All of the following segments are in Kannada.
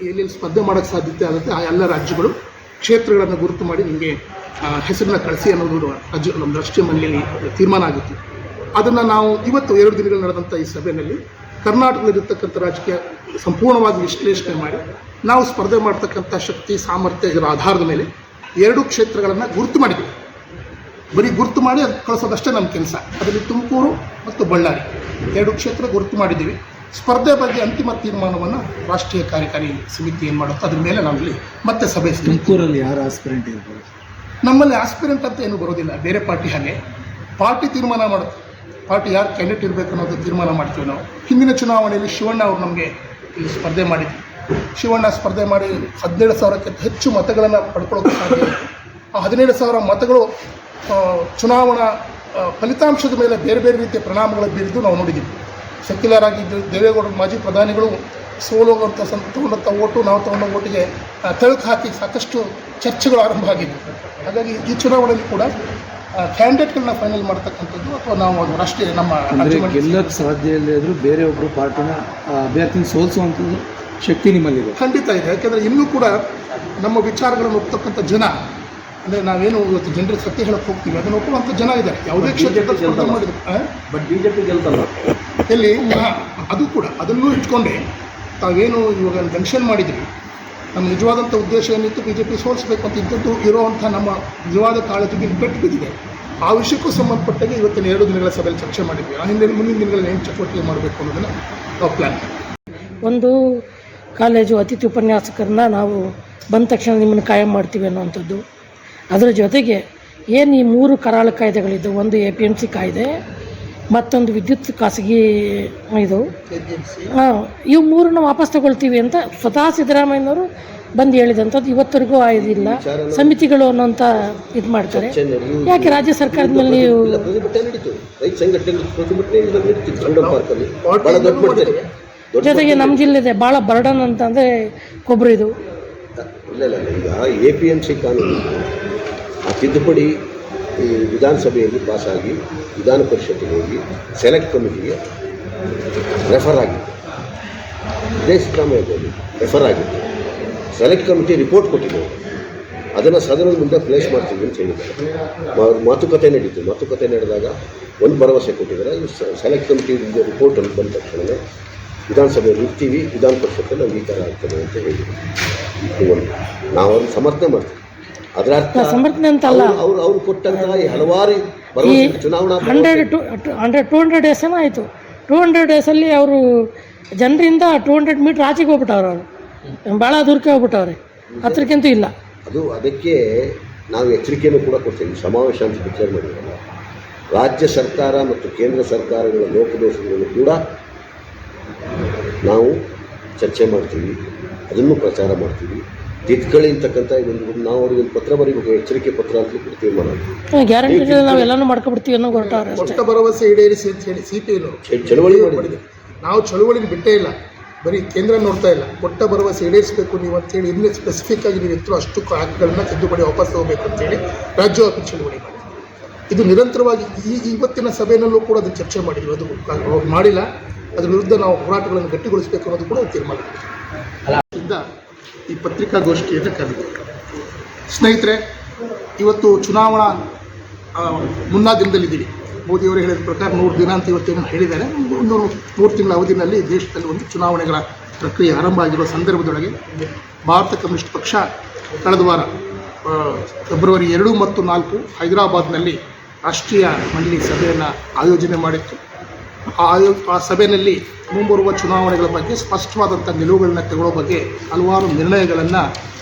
ಎಲ್ಲೆಲ್ಲಿ ಸ್ಪರ್ಧೆ ಮಾಡೋಕ್ಕೆ ಸಾಧ್ಯತೆ ಆಗುತ್ತೆ ಆ ಎಲ್ಲ ರಾಜ್ಯಗಳು ಕ್ಷೇತ್ರಗಳನ್ನು ಗುರುತು ಮಾಡಿ ನಿಮಗೆ ಹೆಸರನ್ನ ಕಳಿಸಿ ಅನ್ನೋದು ನಮ್ಮ ರಾಷ್ಟ್ರೀಯ ಮಂಡಳಿಯಲ್ಲಿ ತೀರ್ಮಾನ ಆಗುತ್ತೆ. ಅದನ್ನು ನಾವು ಇವತ್ತು 2 ದಿನಗಳು ನಡೆದಂಥ ಈ ಸಭೆಯಲ್ಲಿ ಕರ್ನಾಟಕದಲ್ಲಿರ್ತಕ್ಕಂಥ ರಾಜಕೀಯ ಸಂಪೂರ್ಣವಾಗಿ ವಿಶ್ಲೇಷಣೆ ಮಾಡಿ ನಾವು ಸ್ಪರ್ಧೆ ಮಾಡ್ತಕ್ಕಂಥ ಶಕ್ತಿ ಸಾಮರ್ಥ್ಯ ಇದರ ಆಧಾರದ ಮೇಲೆ 2 ಕ್ಷೇತ್ರಗಳನ್ನು ಗುರುತು ಮಾಡಿದ್ದೀವಿ. ಬರೀ ಗುರುತು ಮಾಡಿ ಅದು ಕಳಿಸೋದಷ್ಟೇ ನಮ್ಮ ಕೆಲಸ. ಅದರಲ್ಲಿ ತುಮಕೂರು ಮತ್ತು ಬಳ್ಳಾರಿ 2 ಕ್ಷೇತ್ರ ಗುರುತು ಮಾಡಿದ್ದೀವಿ. ಸ್ಪರ್ಧೆ ಬಗ್ಗೆ ಅಂತಿಮ ತೀರ್ಮಾನವನ್ನು ರಾಷ್ಟ್ರೀಯ ಕಾರ್ಯಕಾರಿ ಸಮಿತಿ ಏನು ಮಾಡುತ್ತೆ ಅದ್ರ ಮೇಲೆ ನಾವಿಲ್ಲಿ ಮತ್ತೆ ಸಭೆ. ತುಮಕೂರಲ್ಲಿ ಯಾರು ಆಸ್ಪಿರೆಂಟ್ ಇರ್ಬೋದು? ನಮ್ಮಲ್ಲಿ ಆಸ್ಪಿರೆಂಟ್ ಅಂತ ಏನು ಬರೋದಿಲ್ಲ. ಬೇರೆ ಪಾರ್ಟಿ ಹಾಗೆ ಪಾರ್ಟಿ ತೀರ್ಮಾನ ಮಾಡುತ್ತೆ. ಪಾರ್ಟಿ ಯಾರು ಕ್ಯಾಂಡಿಡೇಟ್ ಇರಬೇಕು ಅನ್ನೋದು ತೀರ್ಮಾನ ಮಾಡ್ತೀವಿ ನಾವು. ಹಿಂದಿನ ಚುನಾವಣೆಯಲ್ಲಿ ಶಿವಣ್ಣ ಅವರು ನಮಗೆ ಇಲ್ಲಿ ಸ್ಪರ್ಧೆ ಮಾಡಿದ್ವಿ. ಶಿವಣ್ಣ ಸ್ಪರ್ಧೆ ಮಾಡಿ 17,000ಕ್ಕಿಂತ ಹೆಚ್ಚು ಮತಗಳನ್ನು ಪಡ್ಕೊಳ್ಳೋಕೆ ಸಾಧ್ಯ. ಆ 17,000 ಮತಗಳು ಚುನಾವಣಾ ಫಲಿತಾಂಶದ ಮೇಲೆ ಬೇರೆ ಬೇರೆ ರೀತಿಯ ಪರಿಣಾಮಗಳು ಬೀರಿದ್ದು ನಾವು ನೋಡಿದ್ದೀವಿ. ಸೆಕ್ಯುಲರ್ ಆಗಿದ್ದು ದೇವೇಗೌಡರು ಮಾಜಿ ಪ್ರಧಾನಿಗಳು ಸೋಲೋಗಂಥ ತೊಗೊಂಡಂಥ ಓಟು ನಾವು ತೊಗೊಂಡ ಓಟಿಗೆ ತಳುಕು ಹಾಕಿ ಸಾಕಷ್ಟು ಚರ್ಚೆಗಳು ಆರಂಭ ಆಗಿದ್ದು. ಹಾಗಾಗಿ ಈ ಚುನಾವಣೆಯಲ್ಲಿ ಕೂಡ ಕ್ಯಾಂಡಿಡೇಟ್ಗಳನ್ನ ಫೈನಲ್ ಮಾಡ್ತಕ್ಕಂಥದ್ದು ಅಥವಾ ನಾವು ಅದು ರಾಷ್ಟ್ರೀಯ ನಮ್ಮ ಗೆಲ್ಲಕ್ಕೆ ಸಾಧ್ಯ ಇಲ್ಲದಿದ್ರೂ ಬೇರೆ ಒಬ್ಬರು ಪಾರ್ಟಿನ ಅಭ್ಯರ್ಥಿನ ಸೋಲಿಸುವಂಥದ್ದು ಶಕ್ತಿ ನಿಮ್ಮಲ್ಲಿದೆ. ಖಂಡಿತ ಇದೆ. ಯಾಕೆಂದರೆ ಇನ್ನೂ ಕೂಡ ನಮ್ಮ ವಿಚಾರಗಳನ್ನು ಒಪ್ತಕ್ಕಂಥ ಜನ, ಅಂದರೆ ನಾವೇನು ಇವತ್ತು ಜನರಿಗೆ ಸತ್ಯ ಹೇಳಕ್ಕೆ ಹೋಗ್ತೀವಿ ಅದನ್ನು ಒಪ್ಪುವಂಥ ಜನ ಇದ್ದಾರೆ. ಯಾವುದೇ ಕ್ಷೇತ್ರದಲ್ಲಿ ಸ್ಪರ್ಧೆ ಮಾಡಿದ್ರು. ಬಟ್ BJP ಗೆಲ್ತಲ್ಲ ಎಲ್ಲಿ ಅದು ಕೂಡ ಅದನ್ನು ಇಟ್ಕೊಂಡೆ ತಾವೇನು ಇವಾಗ ಜಂಕ್ಷನ್ ಮಾಡಿದ್ವಿ. ನಮ್ಮ ನಿಜವಾದಂಥ ಉದ್ದೇಶ ಏನಿತ್ತು BJP ಸೋಲಿಸಬೇಕು ಅಂತ ಇದ್ದದ್ದು ಇರುವಂಥ ನಮ್ಮ ನಿಜವಾದ ಕಾಳಜಿಗೆ ಪೆಟ್ಟು ಬಿದ್ದಿದೆ. ಆ ವಿಷಯಕ್ಕೂ ಸಂಬಂಧಪಟ್ಟಾಗೆ ಇವತ್ತಿನ 2 ದಿನಗಳ ಸಭೆಯಲ್ಲಿ ಚರ್ಚೆ ಮಾಡಿದ್ವಿ. ಆ ಹಿಂದೆ ಮುಂದಿನ ದಿನಗಳಲ್ಲಿ ಏನು ಚಟುವಟಿಕೆ ಮಾಡಬೇಕು ಅನ್ನೋದನ್ನು ನಾವು ಪ್ಲ್ಯಾನ್ ಮಾಡಿದ್ವಿ. ಒಂದು ಕಾಲೇಜು ಅತಿಥಿ ಉಪನ್ಯಾಸಕರನ್ನ ನಾವು ಬಂದ ತಕ್ಷಣ ನಿಮ್ಮನ್ನು ಕಾಯಂ ಮಾಡ್ತೀವಿ ಅನ್ನೋವಂಥದ್ದು. ಅದರ ಜೊತೆಗೆ ಏನು ಈ 3 ಕರಾಳ ಕಾಯ್ದೆಗಳಿದ್ದು, ಒಂದು APMC ಕಾಯ್ದೆ, ಮತ್ತೊಂದು ವಿದ್ಯುತ್ ಖಾಸಗಿ ಇದು, ಇವು 3 ವಾಪಸ್ ತಗೊಳ್ತೀವಿ ಅಂತ ಸ್ವತಃ ಸಿದ್ದರಾಮಯ್ಯನವರು ಬಂದು ಹೇಳಿದಂಥದ್ದು ಇವತ್ತರೆಗೂ ಆಯ್ದಿಲ್ಲ. ಸಮಿತಿಗಳು ಅನ್ನೋಂಥ ಇದು ಮಾಡ್ತಾರೆ. ಯಾಕೆ ರಾಜ್ಯ ಸರ್ಕಾರದ ಮೇಲೆ ನೀವು ಜೊತೆಗೆ ನಮ್ಮ ಜಿಲ್ಲೆದೆ ಭಾಳ ಬರ್ಡನ್ ಅಂತಂದರೆ ಕೊಬ್ಬರಿ ಇದು ಇಲ್ಲ. ಈಗ APMC ಕಾನೂನು ಆ ತಿದ್ದುಪಡಿ ಈ ವಿಧಾನಸಭೆಯಲ್ಲಿ ಪಾಸಾಗಿ ವಿಧಾನ ಪರಿಷತ್ತಿಗೆ ಹೋಗಿ ಸೆಲೆಕ್ಟ್ ಕಮಿಟಿಗೆ ರೆಫರ್ ಆಗಿತ್ತು. ಇದೇ ಸಿದ್ದರಾಮಯ್ಯದಲ್ಲಿ ರೆಫರ್ ಆಗಿತ್ತು. ಸೆಲೆಕ್ಟ್ ಕಮಿಟಿ ರಿಪೋರ್ಟ್ ಕೊಟ್ಟಿದ್ದೆವು. ಅದನ್ನು ಸದನದ ಮುಂದೆ ಪ್ಲೇಸ್ ಮಾಡ್ತೀವಿ ಅಂತ ಹೇಳಿದ್ದಾರೆ. ಮಾತುಕತೆ ನಡೀತು. ಮಾತುಕತೆ ನಡೆದಾಗ ಒಂದು ಭರವಸೆ ಕೊಟ್ಟಿದ್ದಾರೆ. ಸೆಲೆಕ್ಟ್ ಕಮಿಟಿ ರಿಪೋರ್ಟ್ ಅಂತ ಬಂದ ತಕ್ಷಣ ವಿಧಾನಸಭೆಯಲ್ಲಿ ಇರ್ತೀವಿ, ವಿಧಾನ ಪರಿಷತ್ತಲ್ಲಿ ಅಂಗೀಕಾರ ಆಗ್ತದೆ ಅಂತ ಹೇಳಿದ್ರು. ನಾವು ಅವ್ರನ್ನ ಸಮರ್ಥನೆ ಮಾಡ್ತೀವಿ. ಅದರ ಅರ್ಥ ಸಮರ್ಥನೆ ಅಂತಲ್ಲ, ಅವರು ಕೊಟ್ಟಂತಹ ಹಲವಾರು ಚುನಾವಣಾ 200 ಡೇಸ್ ಏನೋ ಆಯಿತು. 200 ಡೇಸಲ್ಲಿ ಅವರು ಜನರಿಂದ 200 ಮೀಟ್ರ್ ಆಚೆಗೆ ಹೋಗ್ಬಿಟ್ಟವ್ರು. ಅವರು ಭಾಳ ದೂರಕ್ಕೆ ಹೋಗ್ಬಿಟ್ಟವ್ರೆ, ಹತ್ರಕ್ಕಿಂತೂ ಇಲ್ಲ. ಅದಕ್ಕೆ ನಾವು ಎಚ್ಚರಿಕೆಯನ್ನು ಕೂಡ ಕೊಡ್ತೀವಿ. ಸಮಾವೇಶ ಅಂತ ವಿಚಾರ ಮಾಡಿದ್ರಲ್ಲ, ರಾಜ್ಯ ಸರ್ಕಾರ ಮತ್ತು ಕೇಂದ್ರ ಸರ್ಕಾರಗಳ ಲೋಪದೋಷಗಳನ್ನು ಕೂಡ ನಾವು ಚರ್ಚೆ ಮಾಡ್ತೀವಿ, ಅದನ್ನು ಪ್ರಚಾರ ಮಾಡ್ತೀವಿ. ತಿದ್ದುಕೊಳ್ಳಿ ಅಂತಕ್ಕಂಥ ನಾವು ಅವ್ರಿಗೆ ಒಂದು ಪತ್ರ ಬರೀಬೇಕು, ಎಚ್ಚರಿಕೆ ಪತ್ರ ಅಂತ ಕೊಡ್ತೀವಿ. ಗ್ಯಾರಂಟಿ ನಾವೆಲ್ಲನೂ ಮಾಡ್ಕೊಬಿಡ್ತೀವಿ ಅನ್ನೋ ಹೊರಟವ್ರೆ. ಕೊಟ್ಟ ಭರವಸೆ ಈಡೇರಿಸಿ ಅಂತ ಹೇಳಿ CPI ಚಳವಳಿ ಮಾಡಿದೆ. ನಾವು ಚಳುವಳಿನ ಬಿಟ್ಟೇ ಇಲ್ಲ, ಬರೀ ಕೇಂದ್ರ ನೋಡ್ತಾ ಇಲ್ಲ. ಕೊಟ್ಟ ಭರವಸೆ ಈಡೇರಿಸಬೇಕು ನೀವು ಅಂತೇಳಿ ಇನ್ನೂ ಸ್ಪೆಸಿಫಿಕ್ ಆಗಿ ನೀವು ಇತ್ತು ಅಷ್ಟು ಆ್ಯಕ್ಟ್ಗಳನ್ನ ತಿದ್ದುಪಡಿ ವಾಪಸ್ ತಗೋಬೇಕು ಅಂತೇಳಿ ರಾಜ್ಯವ್ಯಾಪಿ ಚಳುವಳಿ ಮಾಡಿ ಇದು ನಿರಂತರವಾಗಿ ಇವತ್ತಿನ ಸಭೆಯಲ್ಲೂ ಕೂಡ ಅದನ್ನು ಚರ್ಚೆ ಮಾಡಿದ್ವಿ. ಅದು ಮಾಡಿಲ್ಲ. ಅದ್ರ ವಿರುದ್ಧ ನಾವು ಹೋರಾಟಗಳನ್ನು ಗಟ್ಟಿಗೊಳಿಸಬೇಕು ಅನ್ನೋದು ಕೂಡ ತೀರ್ಮಾನ ಮಾಡಿದ್ವಿ. ಈ ಪತ್ರಿಕಾಗೋಷ್ಠಿಯನ್ನು ಕರೆದು ಸ್ನೇಹಿತರೆ, ಇವತ್ತು ಚುನಾವಣಾ ಮುನ್ನಾ ದಿನದಲ್ಲಿದ್ದೀವಿ. ಮೋದಿಯವರು ಹೇಳಿದ ಪ್ರಕಾರ 100 ದಿನ ಅಂತ ಇವತ್ತೇನು ಹೇಳಿದ್ದಾರೆ. 3 ತಿಂಗಳ ಅವಧಿಯಲ್ಲಿ ದೇಶದಲ್ಲಿ ಒಂದು ಚುನಾವಣೆಗಳ ಪ್ರಕ್ರಿಯೆ ಆರಂಭ ಆಗಿರುವ ಸಂದರ್ಭದೊಳಗೆ ಭಾರತ ಕಮ್ಯುನಿಸ್ಟ್ ಪಕ್ಷ ಕಳೆದ ವಾರ ಫೆಬ್ರವರಿ 2 ಮತ್ತು 4 ಹೈದರಾಬಾದ್ನಲ್ಲಿ ರಾಷ್ಟ್ರೀಯ ಮಂಡಳಿ ಸಭೆಯನ್ನು ಆಯೋಜನೆ ಮಾಡಿತ್ತು. ಆ ಸಭೆಯಲ್ಲಿ ಮುಂಬರುವ ಚುನಾವಣೆಗಳ ಬಗ್ಗೆ ಸ್ಪಷ್ಟವಾದಂಥ ನಿಲುವುಗಳನ್ನ ತಗೊಳ್ಳೋ ಬಗ್ಗೆ ಹಲವಾರು ನಿರ್ಣಯಗಳನ್ನು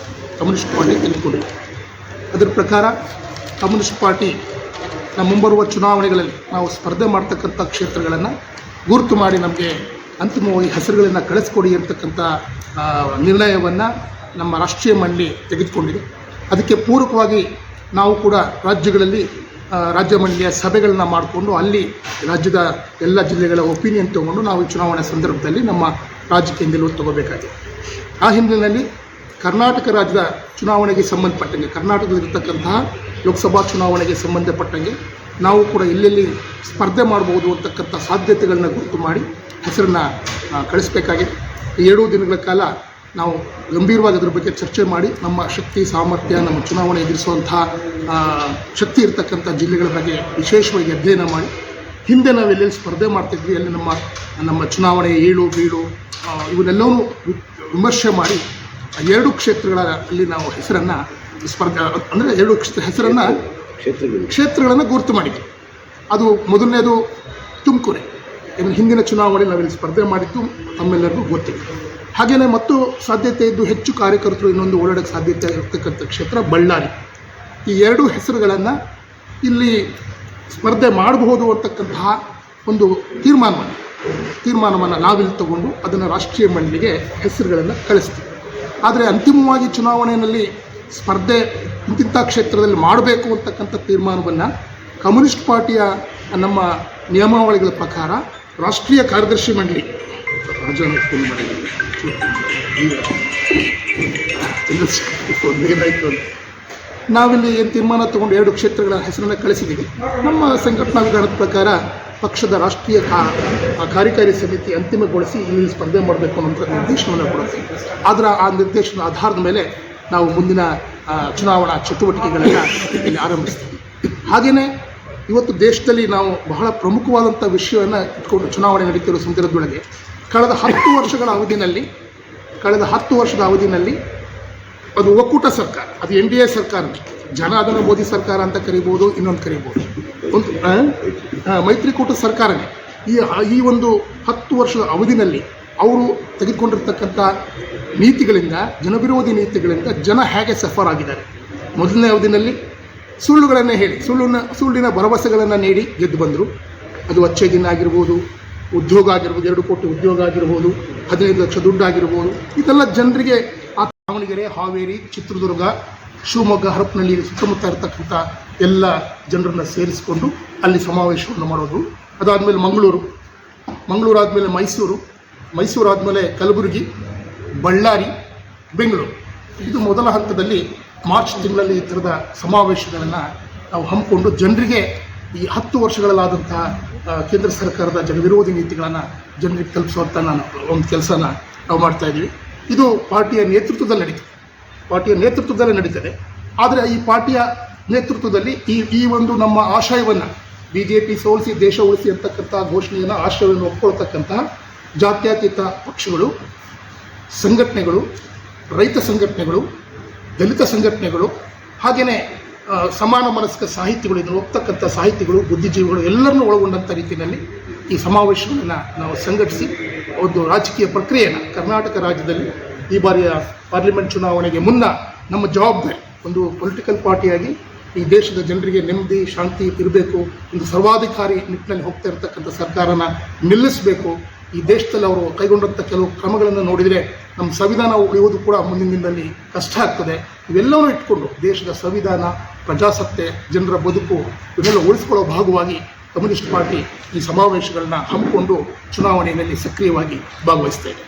ಕಮ್ಯುನಿಸ್ಟ್ ಪಾರ್ಟಿ ತೆಗೆದುಕೊಂಡಿದೆ. ಅದರ ಪ್ರಕಾರ ಕಮ್ಯುನಿಸ್ಟ್ ಪಾರ್ಟಿ ಮುಂಬರುವ ಚುನಾವಣೆಗಳಲ್ಲಿ ನಾವು ಸ್ಪರ್ಧೆ ಮಾಡ್ತಕ್ಕಂಥ ಕ್ಷೇತ್ರಗಳನ್ನು ಗುರುತು ಮಾಡಿ ನಮಗೆ ಅಂತಿಮವಾಗಿ ಹೆಸರುಗಳನ್ನು ಕಳಿಸ್ಕೊಡಿ ಅಂತಕ್ಕಂಥ ನಿರ್ಣಯವನ್ನು ನಮ್ಮ ರಾಷ್ಟ್ರೀಯ ಮಂಡಳಿ ತೆಗೆದುಕೊಂಡಿದೆ. ಅದಕ್ಕೆ ಪೂರಕವಾಗಿ ನಾವು ಕೂಡ ರಾಜ್ಯಗಳಲ್ಲಿ ರಾಜ್ಯ ಮಂಡಳಿಯ ಸಭೆಗಳನ್ನ ಮಾಡಿಕೊಂಡು ಅಲ್ಲಿ ರಾಜ್ಯದ ಎಲ್ಲ ಜಿಲ್ಲೆಗಳ ಒಪಿನಿಯನ್ ತೊಗೊಂಡು ನಾವು ಚುನಾವಣೆ ಸಂದರ್ಭದಲ್ಲಿ ನಮ್ಮ ರಾಜ್ಯಕ್ಕೆ ನಿಲುವು ತಗೋಬೇಕಾಗಿದೆ. ಆ ಹಿನ್ನೆಲೆಯಲ್ಲಿ ಕರ್ನಾಟಕ ರಾಜ್ಯದ ಚುನಾವಣೆಗೆ ಸಂಬಂಧಪಟ್ಟಂಗೆ, ಕರ್ನಾಟಕದಲ್ಲಿರ್ತಕ್ಕಂತಹ ಲೋಕಸಭಾ ಚುನಾವಣೆಗೆ ಸಂಬಂಧಪಟ್ಟಂಗೆ ನಾವು ಕೂಡ ಎಲ್ಲೆಲ್ಲಿ ಸ್ಪರ್ಧೆ ಮಾಡ್ಬೋದು ಅಂತಕ್ಕಂಥ ಸಾಧ್ಯತೆಗಳನ್ನ ಗುರುತು ಮಾಡಿ ಹೆಸರನ್ನು ಕಳಿಸಬೇಕಾಗಿದೆ. 2 ದಿನಗಳ ಕಾಲ ನಾವು ಗಂಭೀರವಾಗಿ ಅದರ ಬಗ್ಗೆ ಚರ್ಚೆ ಮಾಡಿ ನಮ್ಮ ಶಕ್ತಿ ಸಾಮರ್ಥ್ಯ, ನಮ್ಮ ಚುನಾವಣೆ ಎದುರಿಸುವಂಥ ಶಕ್ತಿ ಇರತಕ್ಕಂಥ ಜಿಲ್ಲೆಗಳ ಬಗ್ಗೆ ವಿಶೇಷವಾಗಿ ಅಧ್ಯಯನ ಮಾಡಿ, ಹಿಂದೆ ನಾವು ಎಲ್ಲೆಲ್ಲಿ ಸ್ಪರ್ಧೆ ಮಾಡ್ತಿದ್ವಿ ಅಲ್ಲಿ ನಮ್ಮ ಚುನಾವಣೆ ಏಳು ಬೀಳು ಇವನ್ನೆಲ್ಲವೂ ವಿಮರ್ಶೆ ಮಾಡಿ 2 ಕ್ಷೇತ್ರಗಳ ಅಲ್ಲಿ ನಾವು ಹೆಸರನ್ನು ಸ್ಪರ್ಧೆ ಅಂದರೆ 2 ಹೆಸರನ್ನು ಕ್ಷೇತ್ರಗಳನ್ನು ಗುರುತು ಮಾಡಿದ್ವಿ. ಅದು ಮೊದಲನೇದು ತುಮಕೂರು. ಹಿಂದಿನ ಚುನಾವಣೆಯಲ್ಲಿ ನಾವಿಲ್ಲಿ ಸ್ಪರ್ಧೆ ಮಾಡಿದ್ದು ತಮ್ಮೆಲ್ಲರಿಗೂ ಗೊತ್ತಿದೆ. ಹಾಗೆಯೇ ಮತ್ತು ಸಾಧ್ಯತೆ ಇದ್ದು ಹೆಚ್ಚು ಕಾರ್ಯಕರ್ತರು ಇನ್ನೊಂದು ಓಡಾಡೋಕ್ಕೆ ಸಾಧ್ಯತೆ ಇರತಕ್ಕಂಥ ಕ್ಷೇತ್ರ ಬಳ್ಳಾರಿ. ಈ 2 ಹೆಸರುಗಳನ್ನು ಇಲ್ಲಿ ಸ್ಪರ್ಧೆ ಮಾಡಬಹುದು ಅಂತಕ್ಕಂತಹ ಒಂದು ತೀರ್ಮಾನವನ್ನು ನಾವಿಲ್ಲಿ ತಗೊಂಡು ಅದನ್ನು ರಾಷ್ಟ್ರೀಯ ಮಂಡಳಿಗೆ ಹೆಸರುಗಳನ್ನು ಕಳಿಸ್ತೀವಿ. ಆದರೆ ಅಂತಿಮವಾಗಿ ಚುನಾವಣೆಯಲ್ಲಿ ಸ್ಪರ್ಧೆ ಇಂತಿಂಥ ಕ್ಷೇತ್ರದಲ್ಲಿ ಮಾಡಬೇಕು ಅಂತಕ್ಕಂಥ ತೀರ್ಮಾನವನ್ನು ಕಮ್ಯುನಿಸ್ಟ್ ಪಾರ್ಟಿಯ ನಮ್ಮ ನಿಯಮಾವಳಿಗಳ ಪ್ರಕಾರ ರಾಷ್ಟ್ರೀಯ ಕಾರ್ಯದರ್ಶಿ ಮಂಡಳಿ ನಾವಿಲ್ಲಿ ಏನು ತೀರ್ಮಾನ ತಗೊಂಡು 2 ಕ್ಷೇತ್ರಗಳ ಹೆಸರನ್ನು ಕಳಿಸಿದ್ದೀವಿ. ನಮ್ಮ ಸಂಘಟನಾ ವಿಧಾನದ ಪ್ರಕಾರ ಪಕ್ಷದ ರಾಷ್ಟ್ರೀಯ ಕಾರ್ಯಕಾರಿ ಸಮಿತಿ ಅಂತಿಮಗೊಳಿಸಿ ಇಲ್ಲಿ ಸ್ಪರ್ಧೆ ಮಾಡಬೇಕು ಅನ್ನೋ ನಿರ್ದೇಶನವನ್ನು ಕೊಡುತ್ತೆ. ಆದರೆ ಆ ನಿರ್ದೇಶನದ ಆಧಾರದ ಮೇಲೆ ನಾವು ಮುಂದಿನ ಚುನಾವಣಾ ಚಟುವಟಿಕೆಗಳನ್ನು ಇಲ್ಲಿ ಆರಂಭಿಸ್ತೀವಿ. ಹಾಗೆಯೇ ಇವತ್ತು ದೇಶದಲ್ಲಿ ನಾವು ಬಹಳ ಪ್ರಮುಖವಾದಂಥ ವಿಷಯವನ್ನು ಇಟ್ಕೊಂಡು ಚುನಾವಣೆ ನಡೀತಿರೋ ಸಂದರ್ಭದೊಳಗೆ ಕಳೆದ 10 ವರ್ಷದ ಅವಧಿನಲ್ಲಿ ಅದು ಒಕ್ಕೂಟ ಸರ್ಕಾರ, ಅದು NDA ಸರ್ಕಾರ, ಜನ ಅದನ್ನು ಮೋದಿ ಸರ್ಕಾರ ಅಂತ ಕರಿಬೋದು, ಇನ್ನೊಂದು ಕರಿಬೋದು, ಒಂದು ಮೈತ್ರಿಕೂಟ ಸರ್ಕಾರನೇ. ಈ ಒಂದು 10 ವರ್ಷದ ಅವಧಿನಲ್ಲಿ ಅವರು ತೆಗೆದುಕೊಂಡಿರ್ತಕ್ಕಂಥ ನೀತಿಗಳಿಂದ, ಜನವಿರೋಧಿ ನೀತಿಗಳಿಂದ ಜನ ಹೇಗೆ ಸಫರ್ ಆಗಿದ್ದಾರೆ. ಮೊದಲನೇ ಅವಧಿನಲ್ಲಿ ಸುಳ್ಳುಗಳನ್ನೇ ಹೇಳಿ ಸುಳ್ಳಿನ ಭರವಸೆಗಳನ್ನು ನೀಡಿ ಗೆದ್ದು ಬಂದರು. ಅದು ಅಚ್ಚೇದಿನ ಆಗಿರ್ಬೋದು, ಉದ್ಯೋಗ ಆಗಿರ್ಬೋದು, 2 ಕೋಟಿ ಉದ್ಯೋಗ ಆಗಿರ್ಬೋದು, 15 ಲಕ್ಷ ದುಡ್ಡು ಆಗಿರ್ಬೋದು, ಇದೆಲ್ಲ ಜನರಿಗೆ ದಾವಣಗೆರೆ, ಹಾವೇರಿ, ಚಿತ್ರದುರ್ಗ, ಶಿವಮೊಗ್ಗ, ಹರಪನಹಳ್ಳಿ ಸುತ್ತಮುತ್ತ ಇರತಕ್ಕಂಥ ಎಲ್ಲ ಜನರನ್ನು ಸೇರಿಸಿಕೊಂಡು ಅಲ್ಲಿ ಸಮಾವೇಶವನ್ನು ಮಾಡೋದು. ಅದಾದಮೇಲೆ ಮಂಗಳೂರು ಆದಮೇಲೆ ಮೈಸೂರು ಆದಮೇಲೆ ಕಲಬುರಗಿ, ಬಳ್ಳಾರಿ, ಬೆಂಗಳೂರು. ಇದು ಮೊದಲ ಹಂತದಲ್ಲಿ ಮಾರ್ಚ್ ತಿಂಗಳಲ್ಲಿ ಈ ಥರದ ಸಮಾವೇಶಗಳನ್ನು ನಾವು ಹಮ್ಮಿಕೊಂಡು ಜನರಿಗೆ ಈ 10 ವರ್ಷಗಳಲ್ಲಾದಂಥ ಕೇಂದ್ರ ಸರ್ಕಾರದ ಜನವಿರೋಧಿ ನೀತಿಗಳನ್ನು ಜನರಿಗೆ ತಲುಪಿಸುವಂಥ ಒಂದು ಕೆಲಸನ ನಾವು ಮಾಡ್ತಾಯಿದ್ದೀವಿ. ಇದು ಪಾರ್ಟಿಯ ನೇತೃತ್ವದಲ್ಲೇ ನಡೀತದೆ. ಆದರೆ ಈ ಪಾರ್ಟಿಯ ನೇತೃತ್ವದಲ್ಲಿ ಈ ಒಂದು ನಮ್ಮ ಆಶಯವನ್ನು BJP ಸೋಲಿಸಿ ದೇಶ ಉಳಿಸಿ ಅಂತಕ್ಕಂಥ ಘೋಷಣೆಯನ್ನು ಆಶಯವನ್ನು ಒಪ್ಕೊಳ್ತಕ್ಕಂತಹ ಜಾತ್ಯತೀತ ಪಕ್ಷಗಳು, ಸಂಘಟನೆಗಳು, ರೈತ ಸಂಘಟನೆಗಳು, ದಲಿತ ಸಂಘಟನೆಗಳು, ಹಾಗೆಯೇ ಸಮಾನ ಮನಸ್ಕ ಸಾಹಿತಿಗಳು, ಇದನ್ನು ಒಪ್ತಕ್ಕಂಥ ಸಾಹಿತಿಗಳು, ಬುದ್ಧಿಜೀವಿಗಳು ಎಲ್ಲರನ್ನೂ ಒಳಗೊಂಡಂಥ ರೀತಿಯಲ್ಲಿ ಈ ಸಮಾವೇಶಗಳನ್ನು ನಾವು ಸಂಘಟಿಸಿ ಒಂದು ರಾಜಕೀಯ ಪ್ರಕ್ರಿಯೆಯನ್ನು ಕರ್ನಾಟಕ ರಾಜ್ಯದಲ್ಲಿ ಈ ಬಾರಿಯ ಪಾರ್ಲಿಮೆಂಟ್ ಚುನಾವಣೆಗೆ ಮುನ್ನ ನಮ್ಮ ಜವಾಬ್ದಾರಿ, ಒಂದು ಪೊಲಿಟಿಕಲ್ ಪಾರ್ಟಿಯಾಗಿ ಈ ದೇಶದ ಜನರಿಗೆ ನೆಮ್ಮದಿ ಶಾಂತಿ ಇರಬೇಕು, ಒಂದು ಸರ್ವಾಧಿಕಾರಿ ನಿಟ್ಟಿನಲ್ಲಿ ಹೋಗ್ತಾ ಇರತಕ್ಕಂಥ ಸರ್ಕಾರನ ನಿಲ್ಲಿಸಬೇಕು. ಈ ದೇಶದಲ್ಲಿ ಅವರು ಕೈಗೊಂಡಂಥ ಕೆಲವು ಕ್ರಮಗಳನ್ನು ನೋಡಿದರೆ ನಮ್ಮ ಸಂವಿಧಾನ ಉಳಿಯುವುದು ಕೂಡ ಮುಂದಿನ ದಿನದಲ್ಲಿ ಕಷ್ಟ ಆಗ್ತದೆ. ಇವೆಲ್ಲವೂ ಇಟ್ಕೊಂಡು ದೇಶದ ಸಂವಿಧಾನ, ಪ್ರಜಾಸತ್ತೆ, ಜನರ ಬದುಕು ಇವನ್ನೆಲ್ಲ ಉಳಿಸ್ಕೊಳ್ಳೋ ಭಾಗವಾಗಿ ಕಮ್ಯುನಿಸ್ಟ್ ಪಾರ್ಟಿ ಈ ಸಮಾವೇಶಗಳನ್ನ ಹಮ್ಮಿಕೊಂಡು ಚುನಾವಣೆಯಲ್ಲಿ ಸಕ್ರಿಯವಾಗಿ ಭಾಗವಹಿಸ್ತಾ ಇದೆ.